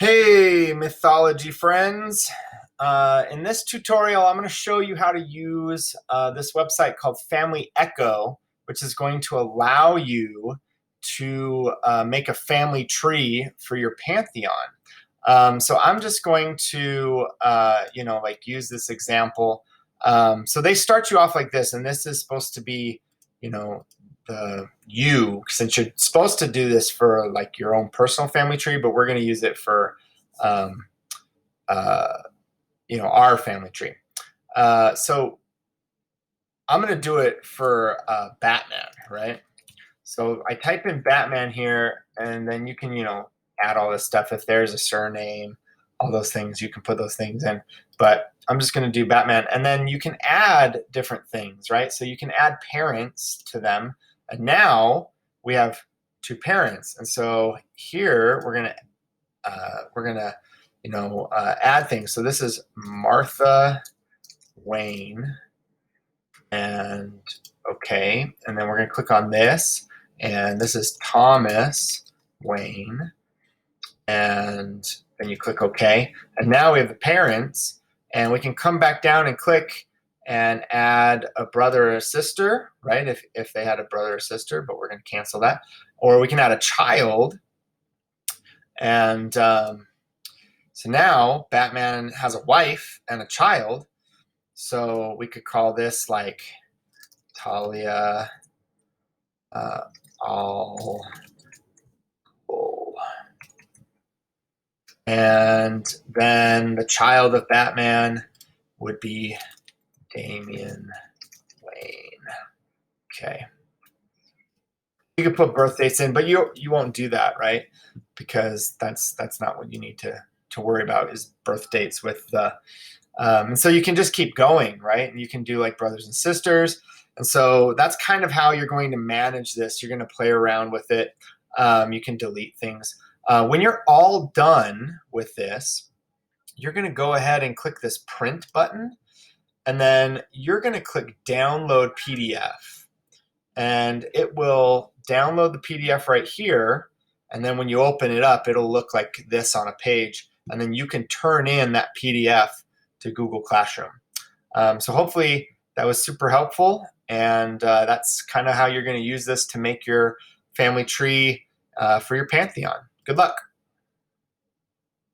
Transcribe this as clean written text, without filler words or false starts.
Hey, mythology friends. In this tutorial, I'm going to show you how to use this website called Family Echo, which is going to allow you to make a family tree for your Pantheon. So I'm just going to, use this example. So they start you off like this, and this is supposed to be, since you're supposed to do this for like your own personal family tree, but we're going to use it for um, our family tree. So I'm going to do it for Batman, right? So I type in Batman here, and then you can add all this stuff. If there's a surname, all those things, you can put those things in. But I'm just going to do Batman, and then you can add different things, right? So you can add parents to them. And now we have two parents, and so here we're gonna add things. So this is Martha Wayne, and okay, and then we're gonna click on this, and this is Thomas Wayne, and then you click OK, and now we have the parents, and we can come back down and click and add a brother or a sister, right? If they had a brother or sister, but we're going to cancel that. Or we can add a child. And so now Batman has a wife and a child. So we could call this like Talia Al Ghul. And then the child of Batman would be Damian Wayne. Okay. You could put birth dates in, but you won't do that, right? Because that's not what you need to worry about is birth dates with the and so you can just keep going, right? And you can do like brothers and sisters. And so that's kind of how you're going to manage this. You're going to play around with it. You can delete things. When you're all done with this, you're going to go ahead and click this print button. And then you're going to click download PDF. And it will download the PDF right here. And then when you open it up, it'll look like this on a page. And then you can turn in that PDF to Google Classroom. So hopefully that was super helpful. And that's kind of how you're going to use this to make your family tree for your Pantheon. Good luck.